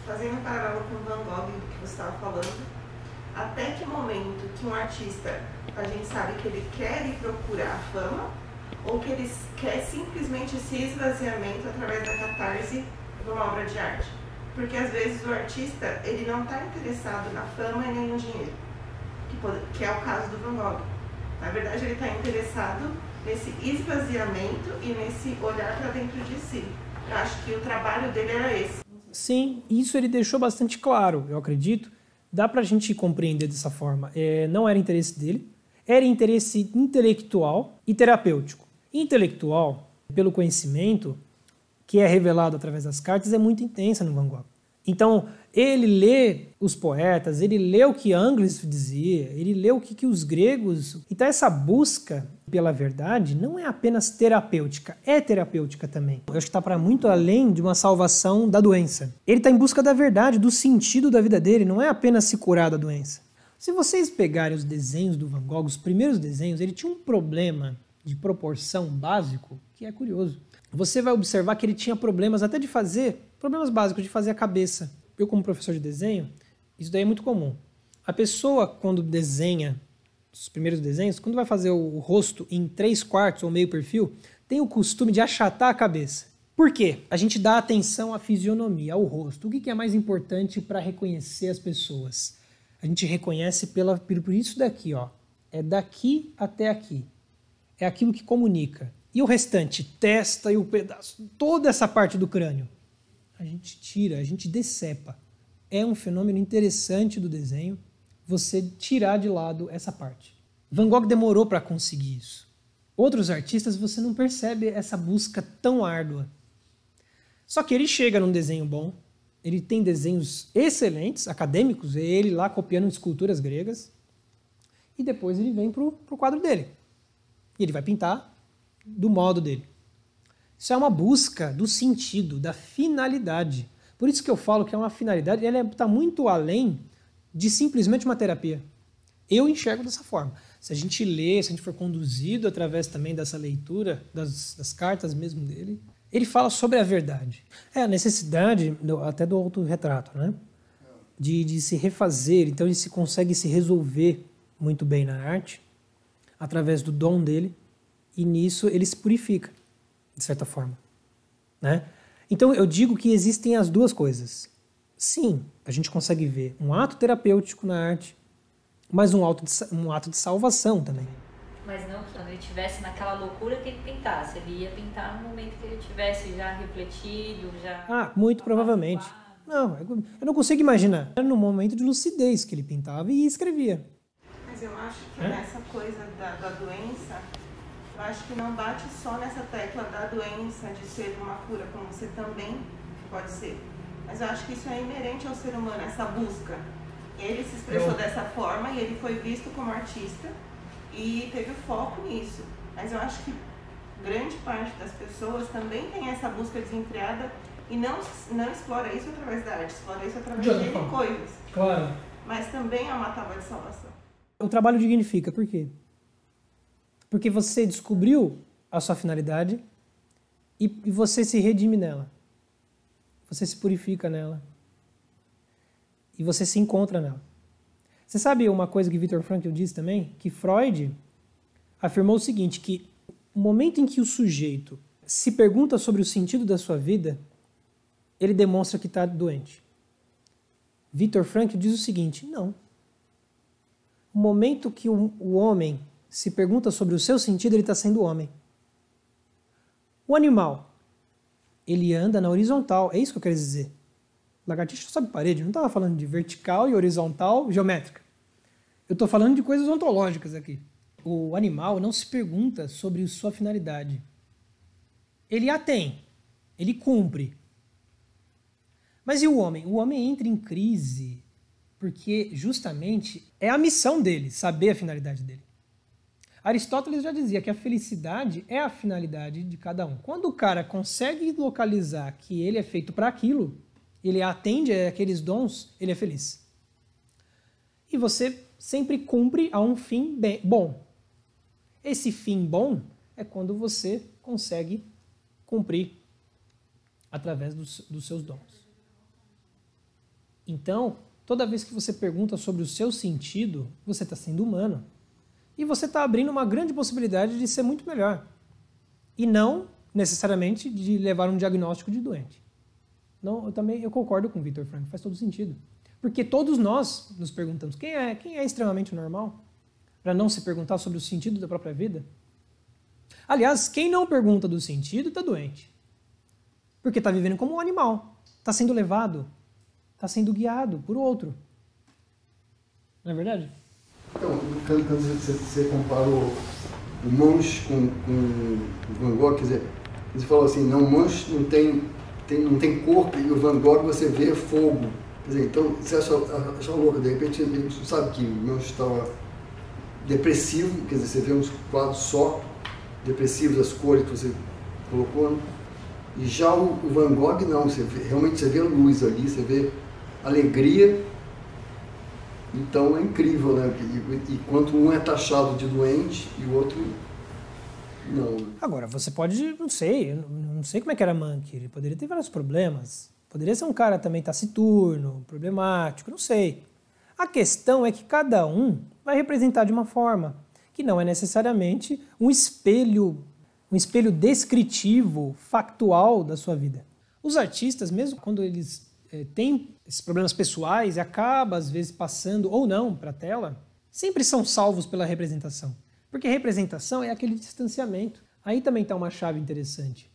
Fazendo um paralelo com o Van Gogh, que você estava falando, até que momento que um artista, a gente sabe que ele quer ir procurar a fama, ou que ele quer simplesmente esse esvaziamento através da catarse de uma obra de arte? Porque às vezes o artista, ele não está interessado na fama e nem no dinheiro, que é o caso do Van Gogh. Na verdade, ele está interessado nesse esvaziamento e nesse olhar para dentro de si. Eu acho que o trabalho dele era esse. Sim, isso ele deixou bastante claro, eu acredito. Dá pra gente compreender dessa forma. Não era interesse dele, era interesse intelectual e terapêutico. Intelectual, pelo conhecimento, que é revelado através das cartas, é muito intensa no Van Gogh. Então, ele lê os poetas, ele lê o que Angles dizia, ele lê o que os gregos... Então, essa busca pela verdade não é apenas terapêutica, é terapêutica também. Eu acho que está para muito além de uma salvação da doença. Ele está em busca da verdade, do sentido da vida dele, não é apenas se curar da doença. Se vocês pegarem os desenhos do Van Gogh, os primeiros desenhos, ele tinha um problema de proporção básico que é curioso. Você vai observar que ele tinha problemas até de fazer, problemas básicos de fazer a cabeça. Eu, como professor de desenho, isso daí é muito comum. A pessoa, quando desenha os primeiros desenhos, quando vai fazer o rosto em 3/4 ou meio perfil, tem o costume de achatar a cabeça. Por quê? A gente dá atenção à fisionomia, ao rosto. O que é mais importante para reconhecer as pessoas? A gente reconhece por isso daqui, ó. É daqui até aqui. É aquilo que comunica. E o restante, testa e o pedaço, toda essa parte do crânio, a gente tira, a gente decepa. É um fenômeno interessante do desenho você tirar de lado essa parte. Van Gogh demorou para conseguir isso. Outros artistas você não percebe essa busca tão árdua. Só que ele chega num desenho bom, ele tem desenhos excelentes, acadêmicos, ele lá copiando esculturas gregas, e depois ele vem pro quadro dele. E ele vai pintar do modo dele. Isso é uma busca do sentido, da finalidade. Por isso que eu falo que é uma finalidade, ela está muito além de simplesmente uma terapia. Eu enxergo dessa forma. Se a gente lê, se a gente for conduzido através também dessa leitura, das cartas mesmo dele, ele fala sobre a verdade. É a necessidade, até do autorretrato, né? De se refazer. Então ele consegue se resolver muito bem na arte, através do dom dele, e nisso ele se purifica, de certa forma, né? Então eu digo que existem as duas coisas. Sim, a gente consegue ver um ato terapêutico na arte, mas um ato de salvação também. Mas não quando ele estivesse naquela loucura que ele pintasse. Ele ia pintar no momento que ele tivesse já refletido, já... Ah, muito provavelmente. Não, eu não consigo imaginar. Era no momento de lucidez que ele pintava e escrevia. Mas eu acho que nessa coisa da doença, eu acho que não bate só nessa tecla da doença, de ser uma cura, como você também pode ser. Mas eu acho que isso é inerente ao ser humano, essa busca. Ele se expressou dessa forma e ele foi visto como artista e teve o foco nisso. Mas eu acho que grande parte das pessoas também tem essa busca desenfreada e não explora isso através da arte, explora isso através de coisas. Claro. Mas também é uma tábua de salvação. O trabalho dignifica, por quê? Porque você descobriu a sua finalidade e você se redime nela. Você se purifica nela. E você se encontra nela. Você sabe uma coisa que Viktor Frankl disse também? Que Freud afirmou o seguinte, que o momento em que o sujeito se pergunta sobre o sentido da sua vida, ele demonstra que está doente. Viktor Frankl diz o seguinte, não. O momento que o homem se pergunta sobre o seu sentido, ele está sendo homem. O animal, ele anda na horizontal, é isso que eu quero dizer. Lagartixa sobe parede, não estava falando de vertical e horizontal geométrica. Eu estou falando de coisas ontológicas aqui. O animal não se pergunta sobre sua finalidade. Ele a tem, ele cumpre. Mas e o homem? O homem entra em crise porque justamente é a missão dele, saber a finalidade dele. Aristóteles já dizia que a felicidade é a finalidade de cada um. Quando o cara consegue localizar que ele é feito para aquilo, ele atende a aqueles dons, ele é feliz. E você sempre cumpre a um fim bom. Esse fim bom é quando você consegue cumprir através dos seus dons. Então, toda vez que você pergunta sobre o seu sentido, você está sendo humano. E você está abrindo uma grande possibilidade de ser muito melhor. E não, necessariamente, de levar um diagnóstico de doente. Não, eu concordo com o Viktor Frankl, faz todo sentido. Porque todos nós nos perguntamos, quem é extremamente normal? Para não se perguntar sobre o sentido da própria vida? Aliás, quem não pergunta do sentido está doente. Porque está vivendo como um animal. Está sendo levado, está sendo guiado por outro. Não é verdade? Então, quando você compara o Munch com o Van Gogh, quer dizer, você falou assim, não, o Munch não tem corpo e o Van Gogh você vê fogo. Quer dizer, então você acha louco, de repente a gente sabe que o Munch estava depressivo, quer dizer, você vê uns quadros só depressivos, as cores que você colocou, né? E já o Van Gogh não, realmente você vê a luz ali, você vê alegria. Então é incrível, né? E quanto um é taxado de doente e o outro não. Agora, você pode, não sei como é que era Munch, ele poderia ter vários problemas. Poderia ser um cara também taciturno, problemático, não sei. A questão é que cada um vai representar de uma forma, que não é necessariamente um espelho descritivo, factual da sua vida. Os artistas, mesmo quando eles têm esses problemas pessoais e acabam, às vezes, passando ou não para a tela, sempre são salvos pela representação. Porque representação é aquele distanciamento. Aí também está uma chave interessante.